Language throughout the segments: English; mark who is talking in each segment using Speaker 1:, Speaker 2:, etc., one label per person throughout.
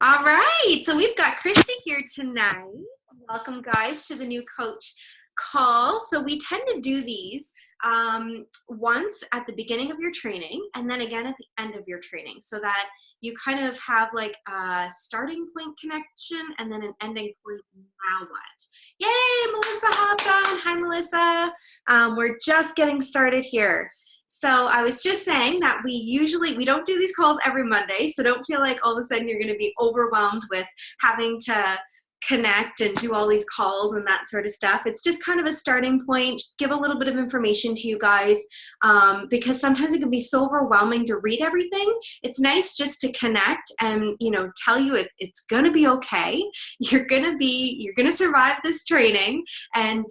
Speaker 1: All right, so we've got Christy here tonight. Welcome, guys, to the new coach call. So we tend to do these once at the beginning of your training and then again at the end of your training so that you kind of have like a starting point connection and then an ending point. Now what? Yay, Melissa hopped on. Hi, Melissa. We're just getting started here. So I was just saying that we don't do these calls every Monday, so don't feel like all of a sudden you're going to be overwhelmed with having to connect and do all these calls and that sort of stuff. It's just kind of a starting point, give a little bit of information to you guys, because sometimes it can be so overwhelming to read everything. It's nice just to connect and, tell you it's going to be okay. You're going to survive this training, and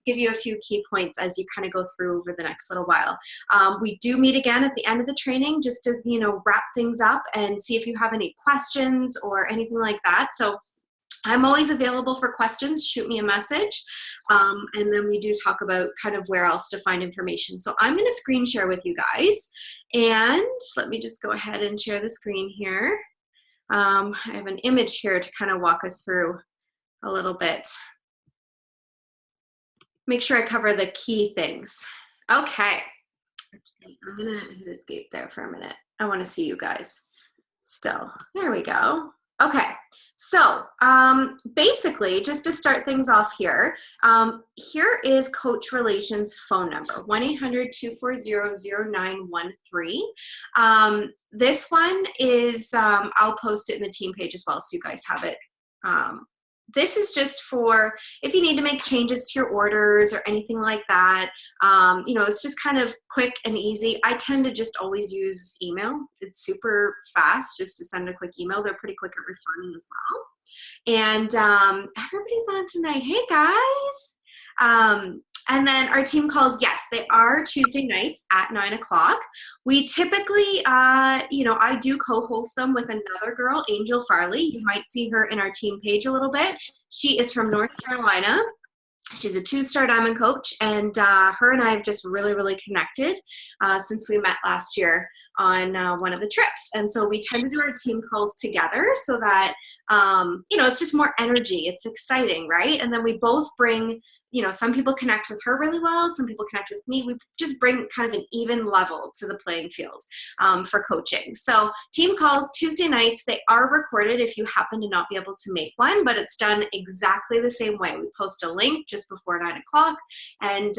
Speaker 1: give you a few key points as you kind of go through over the next little while. We do meet again at the end of the training just to, wrap things up and see if you have any questions or anything like that. So I'm always available for questions. Shoot me a message. And then we do talk about kind of where else to find information. So I'm going to screen share with you guys. And let me just go ahead and share the screen here. I have an image here to kind of walk us through a little bit. Make sure I cover the key things. Okay. I'm going to hit escape there for a minute. I want to see you guys still. There we go. Okay, so basically, just to start things off here, here is Coach Relations' phone number, 1-800-240-0913. This one is, I'll post it in the team page as well, so you guys have it. This is just for if you need to make changes to your orders or anything like that. It's just kind of quick and easy. I tend to just always use email. It's super fast just to send a quick email. They're pretty quick at responding as well. And everybody's on tonight. Hey, guys. And then our team calls, yes, they are Tuesday nights at 9 o'clock. We typically, I do co-host them with another girl, Angel Farley. You might see her in our team page a little bit. She is from North Carolina. She's a 2-star diamond coach, and her and I have just really, really connected since we met last year on one of the trips. And so we tend to do our team calls together so that, it's just more energy. It's exciting, right? And then we both bring, some people connect with her really well. Some people connect with me. We just bring kind of an even level to the playing field for coaching. So team calls Tuesday nights, they are recorded if you happen to not be able to make one, but it's done exactly the same way. We post a link just before 9 o'clock, and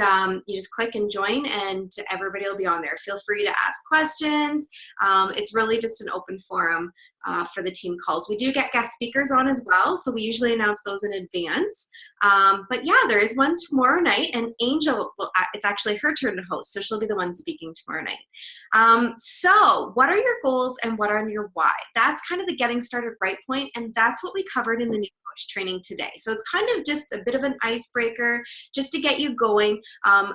Speaker 1: you just click and join, and everybody will be on there. Feel free to ask questions. It's really just an open forum for the team calls. We do get guest speakers on as well, so we usually announce those in advance. But yeah, there is one tomorrow night, and Angel, it's actually her turn to host, so she'll be the one speaking tomorrow night. So what are your goals and what are your why? That's kind of the getting started right point, and that's what we covered in the new coach training today. So it's kind of just a bit of an icebreaker just to get you going.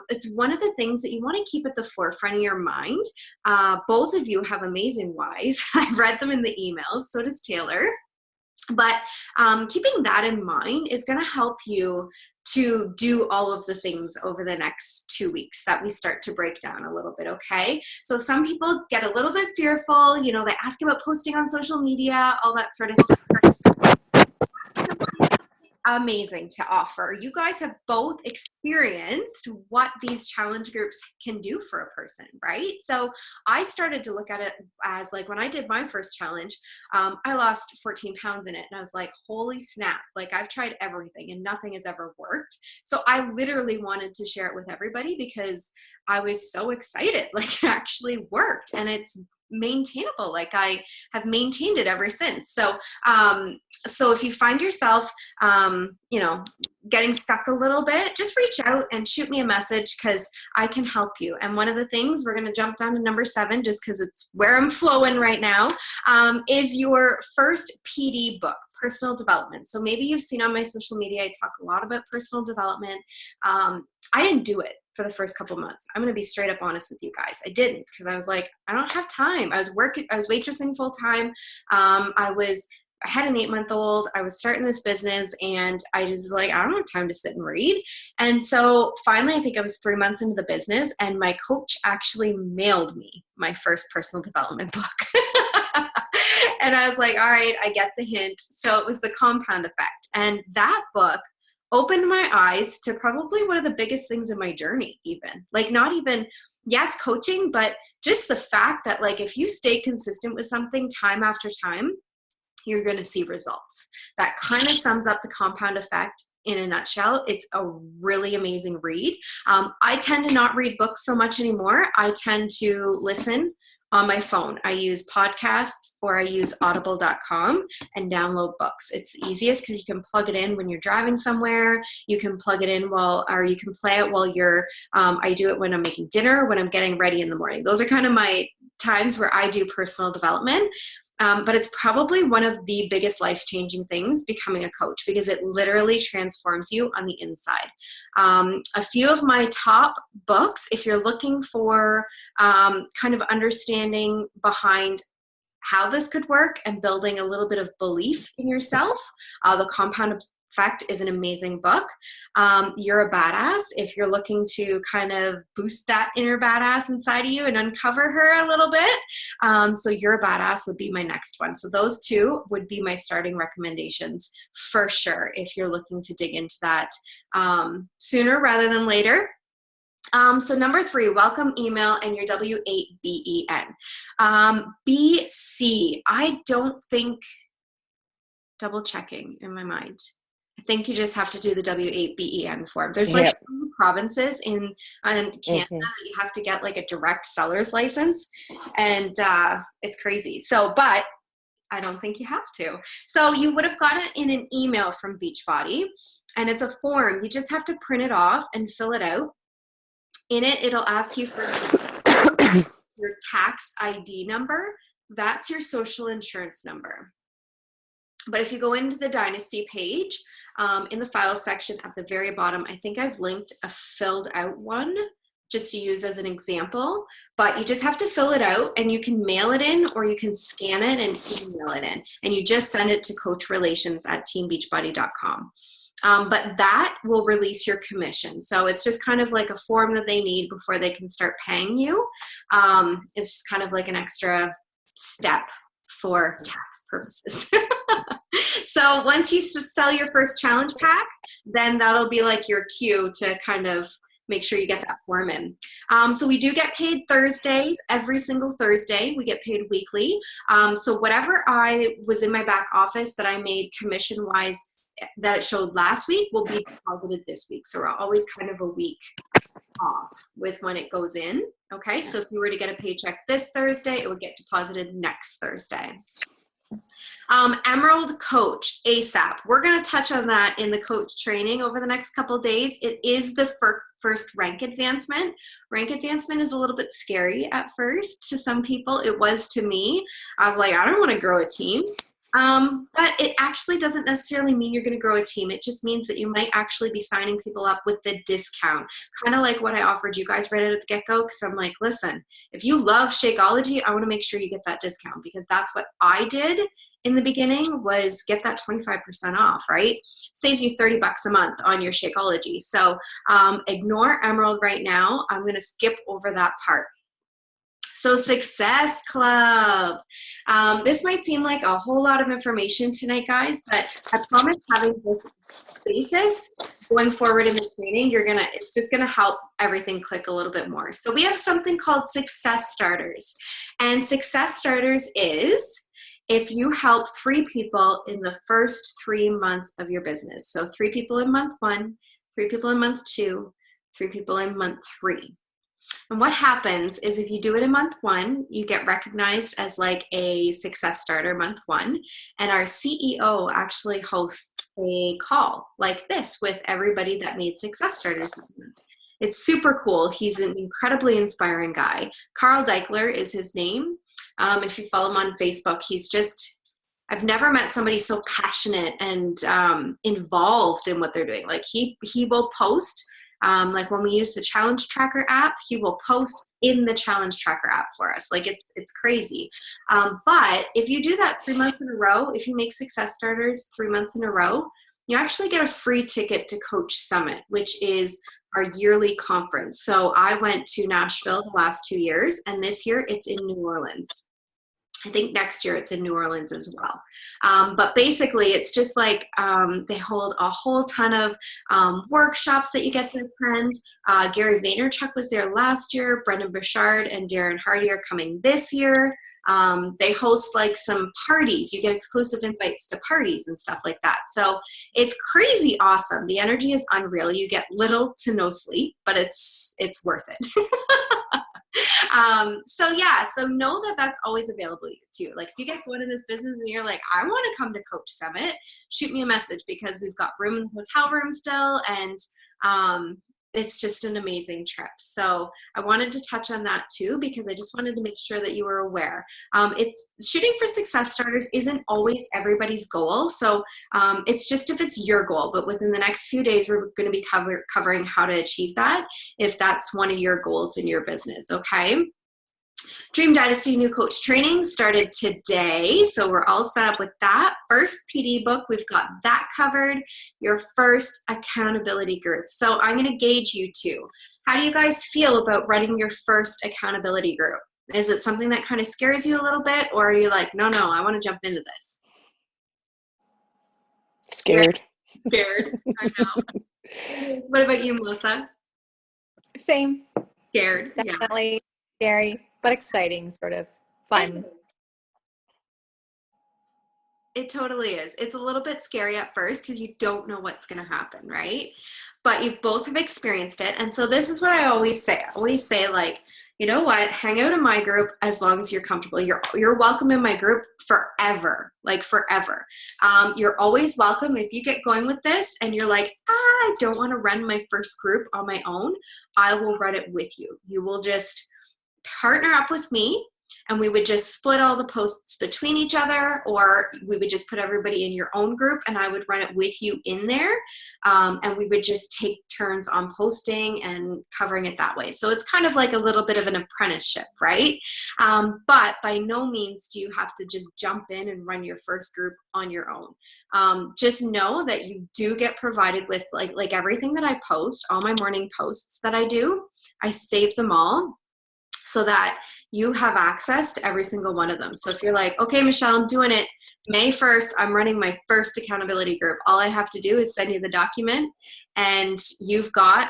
Speaker 1: It's one of the things that you want to keep at the forefront of your mind. Both of you have amazing whys. I've read them in the emails, so does Taylor. But keeping that in mind is going to help you to do all of the things over the next 2 weeks that we start to break down a little bit, okay? So some people get a little bit fearful, they ask about posting on social media, all that sort of stuff. Amazing to offer. You guys have both experienced what these challenge groups can do for a person, right? So I started to look at it as like when I did my first challenge, I lost 14 pounds in it, and I was like, holy snap, like I've tried everything and nothing has ever worked. So I literally wanted to share it with everybody because I was so excited, like it actually worked, and it's maintainable. Like I have maintained it ever since. So so if you find yourself getting stuck a little bit, just reach out and shoot me a message because I can help you. And one of the things, we're going to jump down to number 7 just because it's where I'm flowing right now, is your first PD book, personal development. So maybe you've seen on my social media, I talk a lot about personal development. I didn't do it for the first couple months. I'm going to be straight up honest with you guys. I didn't, because I was like, I don't have time. I was waitressing full time. I had an 8-month-old. I was starting this business, and I was like, I don't have time to sit and read. And so finally, I think I was 3 months into the business, and my coach actually mailed me my first personal development book. And I was like, all right, I get the hint. So it was The Compound Effect. And that book opened my eyes to probably one of the biggest things in my journey, even. Like, not even, yes, coaching, but just the fact that, like, if you stay consistent with something time after time, you're going to see results. That kind of sums up The Compound Effect in a nutshell. It's a really amazing read. I tend to not read books so much anymore. I tend to listen on my phone. I use podcasts, or I use audible.com and download books. It's the easiest because you can plug it in when you're driving somewhere. You can plug it in or you can play it while you're, I do it when I'm making dinner, when I'm getting ready in the morning. Those are kind of my times where I do personal development. But it's probably one of the biggest life-changing things, becoming a coach, because it literally transforms you on the inside. A few of my top books, if you're looking for kind of understanding behind how this could work and building a little bit of belief in yourself, The Compound Effect is an amazing book. You're a Badass, if you're looking to kind of boost that inner badass inside of you and uncover her a little bit. So You're a Badass would be my next one. So those two would be my starting recommendations for sure, if you're looking to dig into that sooner rather than later. So number 3, welcome email and your W8BEN. BC, I don't think, double checking in my mind, I think you just have to do the W8BEN form. There's like 2 provinces in Canada that you have to get like a direct seller's license, and it's crazy. So, but I don't think you have to. So you would have got it in an email from Beachbody, and it's a form. You just have to print it off and fill it out. In it, it'll ask you for your tax ID number. That's your social insurance number. But if you go into the Dynasty page, in the files section at the very bottom, I think I've linked a filled out one just to use as an example, but you just have to fill it out, and you can mail it in, or you can scan it and email it in, and you just send it to coachrelations@teambeachbody.com. But that will release your commission. So it's just kind of like a form that they need before they can start paying you. It's just kind of like an extra step for tax purposes. So once you sell your first challenge pack, then that'll be like your cue to kind of make sure you get that form in. So we do get paid Thursdays, every single Thursday. We get paid weekly. So whatever I was in my back office that I made commission-wise that it showed last week will be deposited this week. So we're always kind of a week off with when it goes in. Okay, so if you were to get a paycheck this Thursday, it would get deposited next Thursday. Emerald Coach ASAP. We're going to touch on that in the coach training over the next couple of days. It is the first rank advancement. Rank advancement is a little bit scary at first to some people. It was to me. I was like, I don't want to grow a team. But it actually doesn't necessarily mean you're going to grow a team. It just means that you might actually be signing people up with the discount. Kind of like what I offered you guys right at the get-go, because I'm like, listen, if you love Shakeology, I want to make sure you get that discount, because that's what I did in the beginning, was get that 25% off, right? Saves you $30 a month on your Shakeology. So ignore Emerald right now. I'm going to skip over that part. So Success Club. This might seem like a whole lot of information tonight, guys, but I promise having this basis going forward in the training, it's just gonna help everything click a little bit more. So we have something called Success Starters. And Success Starters is if you help 3 people in the first 3 months of your business. So 3 people in month 1, 3 people in month 2, 3 people in month 3. And what happens is if you do it in month 1, you get recognized as like a success starter month 1. And our CEO actually hosts a call like this with everybody that made success starters. It's super cool. He's an incredibly inspiring guy. Carl Deichler is his name. If you follow him on Facebook, I've never met somebody so passionate and involved in what they're doing. Like he will post, like when we use the Challenge Tracker app, he will post in the Challenge Tracker app for us. Like it's crazy. But if you do that 3 months in a row, if you make success starters 3 months in a row, you actually get a free ticket to Coach Summit, which is our yearly conference. So I went to Nashville the last 2 years, and this year it's in New Orleans. I think next year it's in New Orleans as well. But basically, it's just like they hold a whole ton of workshops that you get to attend. Gary Vaynerchuk was there last year. Brendan Burchard and Darren Hardy are coming this year. They host like some parties. You get exclusive invites to parties and stuff like that. So it's crazy awesome. The energy is unreal. You get little to no sleep, but it's worth it. So yeah, so know that that's always available to you. Like if you get going in this business and you're like, I want to come to Coach Summit, shoot me a message, because we've got room in the hotel room still, and it's just an amazing trip. So I wanted to touch on that too, because I just wanted to make sure that you were aware. It's shooting for success starters isn't always everybody's goal. So it's just if it's your goal, but within the next few days, we're going to be covering how to achieve that if that's one of your goals in your business. Okay. Dream Dynasty New Coach Training started today, so we're all set up with that. First PD book, we've got that covered. Your first accountability group. So I'm going to gauge you two. How do you guys feel about running your first accountability group? Is it something that kind of scares you a little bit, or are you like, no, I want to jump into this?
Speaker 2: Scared.
Speaker 1: I know. What about you, Melissa?
Speaker 3: Same.
Speaker 1: Scared.
Speaker 3: Definitely scary, but exciting, sort of fun.
Speaker 1: It totally is. It's a little bit scary at first because you don't know what's going to happen, right? But you both have experienced it. And so this is what I always say. I always say, like, you know what? Hang out in my group as long as you're comfortable. You're welcome in my group forever, like forever. You're always welcome. If you get going with this and you're like, I don't want to run my first group on my own, I will run it with you. You will just partner up with me, and we would just split all the posts between each other, or we would just put everybody in your own group and I would run it with you in there. And we would just take turns on posting and covering it that way. So it's kind of like a little bit of an apprenticeship, right? But by no means do you have to just jump in and run your first group on your own. Just know that you do get provided with like everything that I post, all my morning posts that I do, I save them all so that you have access to every single one of them. So if you're like, okay, Michelle, I'm doing it May 1st, I'm running my first accountability group. All I have to do is send you the document and you've got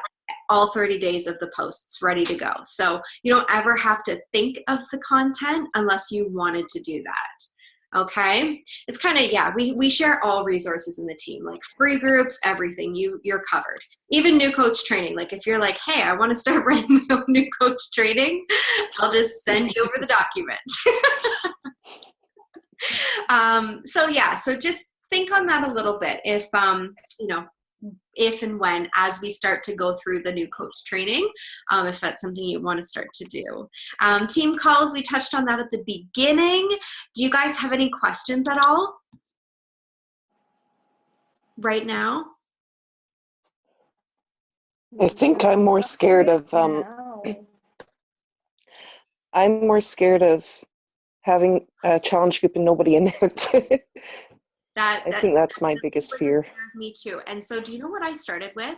Speaker 1: all 30 days of the posts ready to go. So you don't ever have to think of the content unless you wanted to do that. Okay, it's kind of, yeah, we share all resources in the team, like free groups, everything. You're covered. Even new coach training. Like if you're like, hey, I want to start running my own new coach training, I'll just send you over the document. So yeah, so just think on that a little bit. If if and when, as we start to go through the new coach training, if that's something you want to start to do. Team calls, we touched on that at the beginning. Do you guys have any questions at all right now?
Speaker 2: I think I'm more scared of I'm more scared of having a challenge group and nobody in it. I think that's my biggest fear.
Speaker 1: Me too. And so do you know what I started with?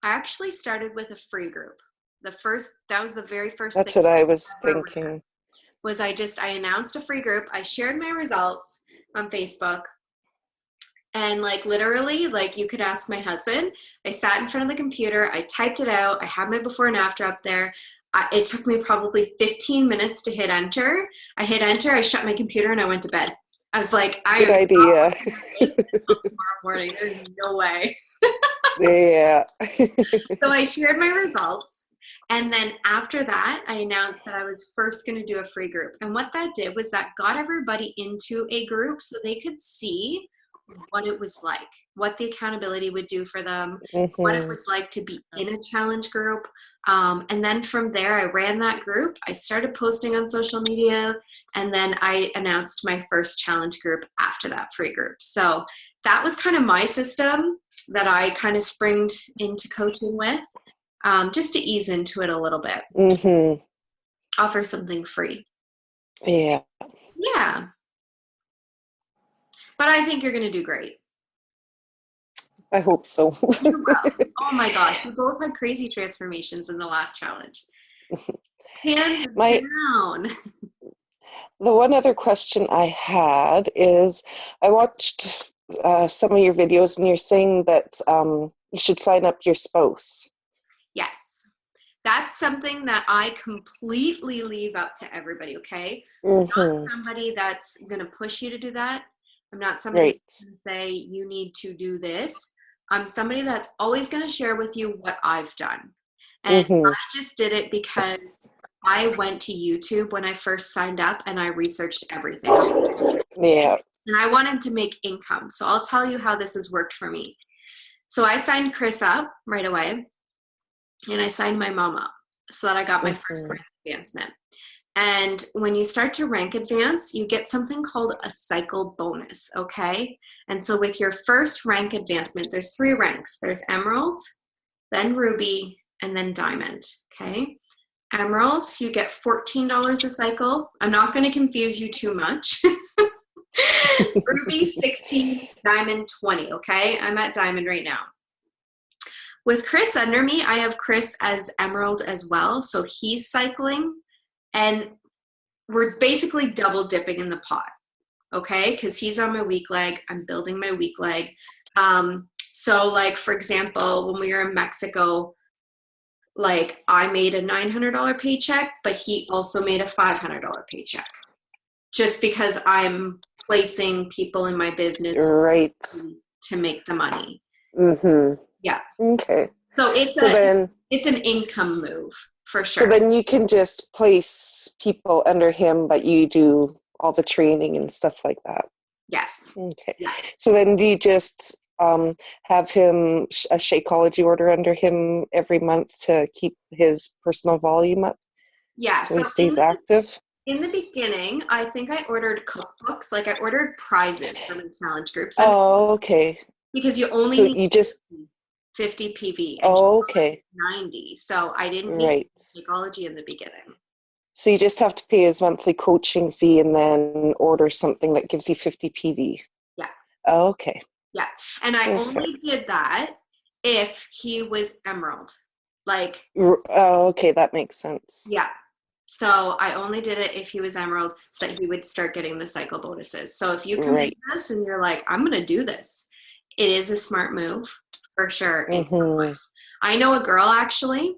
Speaker 1: I actually started with a free group. That was the very first
Speaker 2: That's
Speaker 1: thing
Speaker 2: what I was thinking.
Speaker 1: Was I announced a free group. I shared my results on Facebook. And like literally, like you could ask my husband, I sat in front of the computer, I typed it out, I had my before and after up there. It took me probably 15 minutes to hit enter. I hit enter, I shut my computer and I went to bed. I was like,
Speaker 2: good idea.
Speaker 1: Tomorrow morning, there's no way.
Speaker 2: Yeah.
Speaker 1: So I shared my results. And then after that, I announced that I was first going to do a free group. And what that did was that got everybody into a group so they could see what it was like, what the accountability would do for them, what it was like to be in a challenge group. And then from there, I ran that group. I started posting on social media, and then I announced my first challenge group after that free group. So that was kind of my system that I kind of springed into coaching with, just to ease into it a little bit. Offer something free.
Speaker 2: Yeah.
Speaker 1: Yeah. But I think you're going to do great.
Speaker 2: I hope so.
Speaker 1: You will. Oh my gosh, you both had crazy transformations in the last challenge. Hands down.
Speaker 2: The one other question I had is, I watched some of your videos, and you're saying that you should sign up your spouse.
Speaker 1: Yes. That's something that I completely leave up to everybody, okay? I'm not somebody that's going to push you to do that. I'm not somebody that's going to say, you need to do this. I'm somebody that's always going to share with you what I've done. And I just did it because I went to YouTube when I first signed up and I researched everything.
Speaker 2: Yeah.
Speaker 1: And I wanted to make income. So I'll tell you how this has worked for me. So I signed Chris up right away. And I signed my mom up so that I got my first rank advancement. And when you start to rank advance, you get something called a cycle bonus, okay? And so with your first rank advancement, there's 3 ranks. There's Emerald, then Ruby, and then Diamond, okay? Emerald, you get $14 a cycle. I'm not going to confuse you too much. Ruby, 16, Diamond, 20, okay? I'm at Diamond right now. With Chris under me, I have Chris as Emerald as well. So he's cycling and we're basically double dipping in the pot, okay? Because he's on my weak leg. I'm building my weak leg. So like, for example, when we were in Mexico, like I made a $900 paycheck, but he also made a $500 paycheck just because I'm placing people in my business to make the money. Yeah.
Speaker 2: Okay.
Speaker 1: So it's an income move for sure.
Speaker 2: So then you can just place people under him, but you do all the training and stuff like that.
Speaker 1: Yes.
Speaker 2: Okay.
Speaker 1: Yes.
Speaker 2: So then do you just have him a Shakeology order under him every month to keep his personal volume up?
Speaker 1: Yeah.
Speaker 2: So he stays active?
Speaker 1: In the beginning, I think I ordered cookbooks. Like I ordered prizes for my challenge groups.
Speaker 2: Oh, okay.
Speaker 1: Because you only need
Speaker 2: you just
Speaker 1: 50 PV and
Speaker 2: okay.
Speaker 1: 90. So I didn't need Shakeology in the beginning.
Speaker 2: So you just have to pay his monthly coaching fee and then order something that gives you 50 PV.
Speaker 1: Yeah.
Speaker 2: Oh, okay.
Speaker 1: Yeah. And I only did that if he was Emerald. Like.
Speaker 2: Oh, okay. That makes sense.
Speaker 1: Yeah. So I only did it if he was Emerald so that he would start getting the cycle bonuses. So if you can make this and you're like, I'm going to do this, it is a smart move for sure. I know a girl actually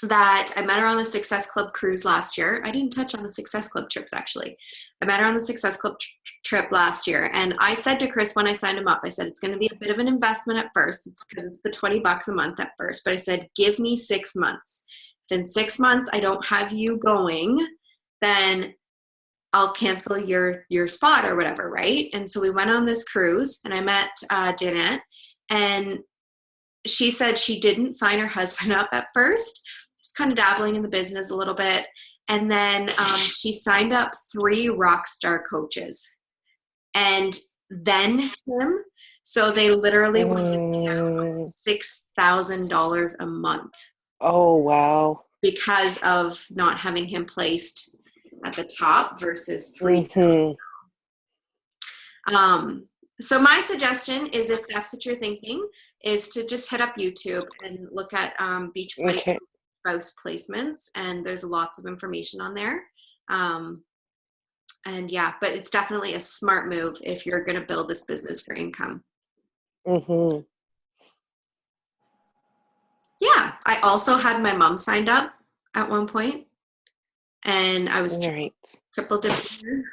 Speaker 1: that I met her on the Success Club cruise last year. I didn't touch on the Success Club trips actually. I met her on the Success Club trip last year. And I said to Chris when I signed him up, I said, it's going to be a bit of an investment at first because it's the $20 a month at first. But I said, give me 6 months. If in 6 months I don't have you going, then I'll cancel your spot or whatever, right? And so we went on this cruise and I met Danette, and she said she didn't sign her husband up at first, just kind of dabbling in the business a little bit. And then she signed up 3 rock star coaches and then him. So they literally were missing out $6,000 a month.
Speaker 2: Oh, wow.
Speaker 1: Because of not having him placed at the top versus 3. So my suggestion is, if that's what you're thinking, is to just hit up YouTube and look at Beachbody spouse placements, and there's lots of information on there. And yeah, but it's definitely a smart move if you're going to build this business for income. Yeah, I also had my mom signed up at one point, and I was triple dipping.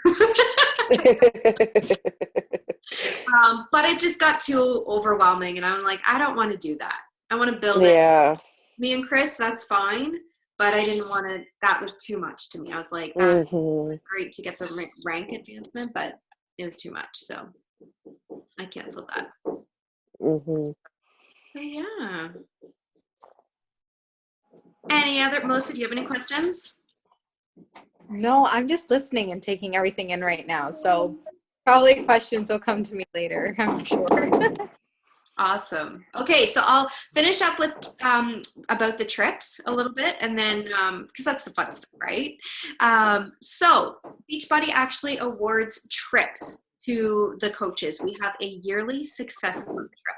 Speaker 1: But it just got too overwhelming, and I'm like, I don't want to do that. I want to build it. Me and Chris, that's fine, but I didn't want to. That was too much to me. I was like, that was great to get the rank advancement, but it was too much, so I canceled that. So yeah. Melissa, do you have any questions?
Speaker 3: No, I'm just listening and taking everything in right now. So probably questions will come to me later, I'm sure.
Speaker 1: Awesome. Okay, so I'll finish up with about the trips a little bit, and then because that's the fun stuff, right? So Beachbody actually awards trips to the coaches. We have a yearly Success Club trip.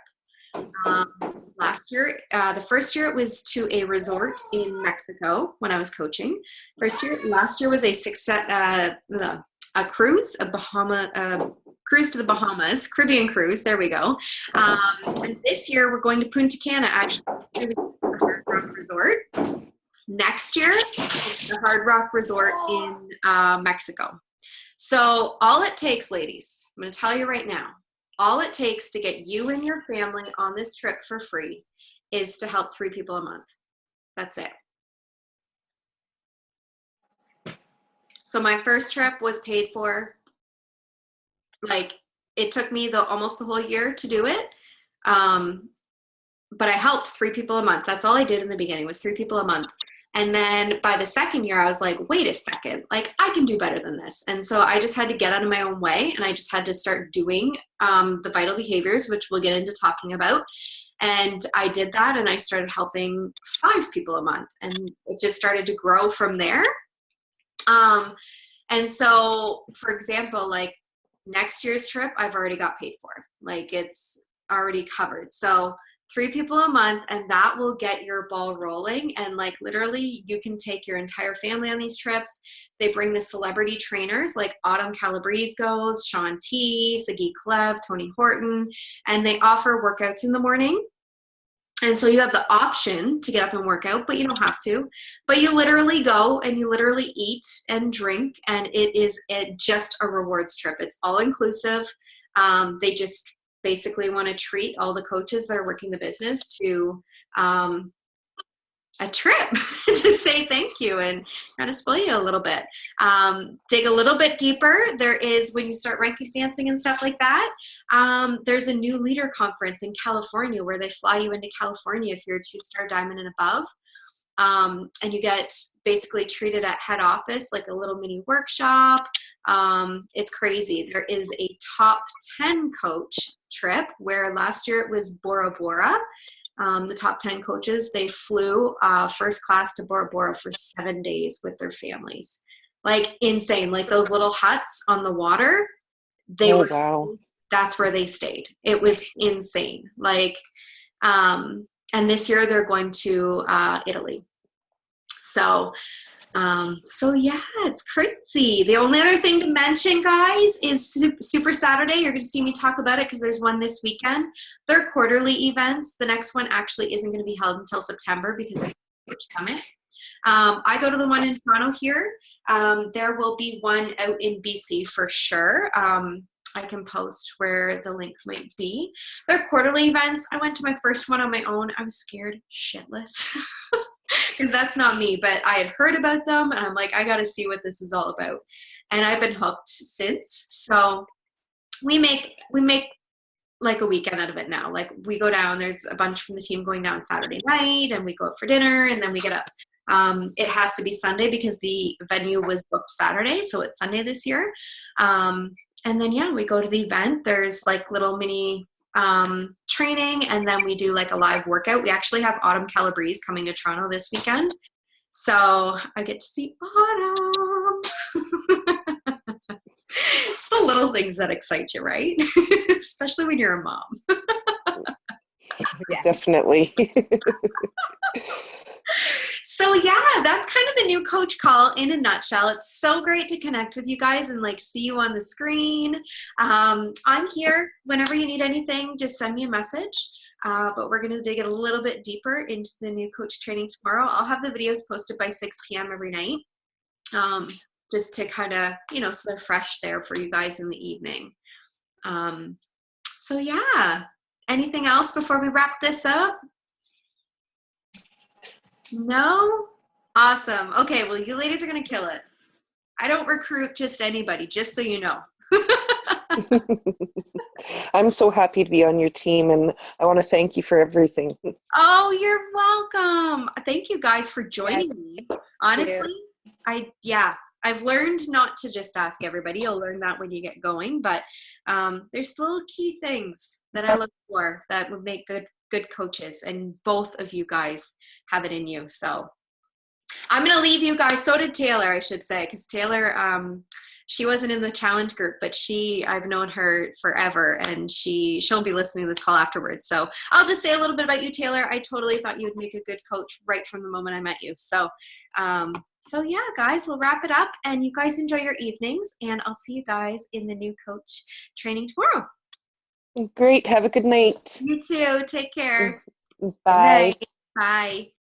Speaker 1: last year. The first year it was to a resort in Mexico when I was coaching. Last year was a cruise, cruise to the Bahamas, Caribbean cruise. There we go. And this year we're going to Punta Cana, actually, to the Hard Rock Resort. Next year, the Hard Rock Resort in Mexico. So all it takes, ladies, I'm going to tell you right now, all it takes to get you and your family on this trip for free is to help 3 people a month. That's it. So my first trip was paid for. Like, it took me almost the whole year to do it. But I helped 3 people a month. That's all I did in the beginning, was 3 people a month. And then by the second year, I was like, wait a second, like, I can do better than this. And so I just had to get out of my own way, and I just had to start doing the vital behaviors, which we'll get into talking about. And I did that, and I started helping 5 people a month, and it just started to grow from there. And so, for example, like, next year's trip, I've already got paid for. Like, it's already covered. So 3 people a month, and that will get your ball rolling. And like, literally, you can take your entire family on these trips. They bring the celebrity trainers, like Autumn Calabrese goes, Shaun T, Sagi Klev, Tony Horton, and they offer workouts in the morning. And so you have the option to get up and work out, but you don't have to. But you literally go and you literally eat and drink, and it is just a rewards trip. It's all inclusive. They just basically want to treat all the coaches that are working the business to a trip to say thank you and kind of spoil you a little bit. Dig a little bit deeper. There is, when you start ranking dancing and stuff like that, there's a new leader conference in California where they fly you into California if you're a 2-star diamond and above. And you get basically treated at head office, like a little mini workshop. It's crazy. There is a top 10 coach trip where last year it was Bora Bora. The top 10 coaches, they flew first class to Bora Bora for 7 days with their families. Like, insane. Like, those little huts on the water,
Speaker 2: Wow.
Speaker 1: That's where they stayed. It was insane. Like, and this year they're going to Italy. So yeah, it's crazy. The only other thing to mention, guys, is Super Saturday. You're going to see me talk about it because there's one this weekend. They're quarterly events. The next one actually isn't going to be held until September because of the Coach Summit. I go to the one in Toronto here. There will be one out in BC for sure. I can post where the link might be. They're quarterly events. I went to my first one on my own. I was scared shitless because that's not me, but I had heard about them and I'm like, I got to see what this is all about. And I've been hooked since. So we make like a weekend out of it now. Like, we go down, there's a bunch from the team going down Saturday night, and we go out for dinner, and then we get up. It has to be Sunday because the venue was booked Saturday, so it's Sunday this year. And then, yeah, we go to the event. There's like little mini training, and then we do like a live workout. We actually have Autumn Calabrese coming to Toronto this weekend. So I get to see Autumn. It's the little things that excite you, right? Especially when you're a mom.
Speaker 3: Yeah.
Speaker 2: Definitely.
Speaker 1: So yeah, that's kind of the new coach call in a nutshell. It's so great to connect with you guys and like see you on the screen. I'm here whenever you need anything, just send me a message. But we're going to dig it a little bit deeper into the new coach training tomorrow. I'll have the videos posted by 6 p.m. every night, just to kind of, so they're fresh there for you guys in the evening. So yeah, anything else before we wrap this up? No? Awesome. Okay, well, you ladies are going to kill it. I don't recruit just anybody, just so you know.
Speaker 2: I'm so happy to be on your team, and I want to thank you for everything.
Speaker 1: Oh, you're welcome. Thank you guys for joining me. Honestly, I've learned not to just ask everybody. You'll learn that when you get going, but there's little key things that I look for that would make good coaches, and both of you guys have it in you. So I'm going to leave you guys. So did Taylor, I should say, because Taylor she wasn't in the challenge group, but I've known her forever, and she'll be listening to this call afterwards. So I'll just say a little bit about you, Taylor. I totally thought you would make a good coach right from the moment I met you. So yeah, guys, we'll wrap it up, and you guys enjoy your evenings, and I'll see you guys in the new coach training tomorrow.
Speaker 2: Great. Have a good night.
Speaker 1: You too. Take care.
Speaker 2: Bye.
Speaker 1: Bye.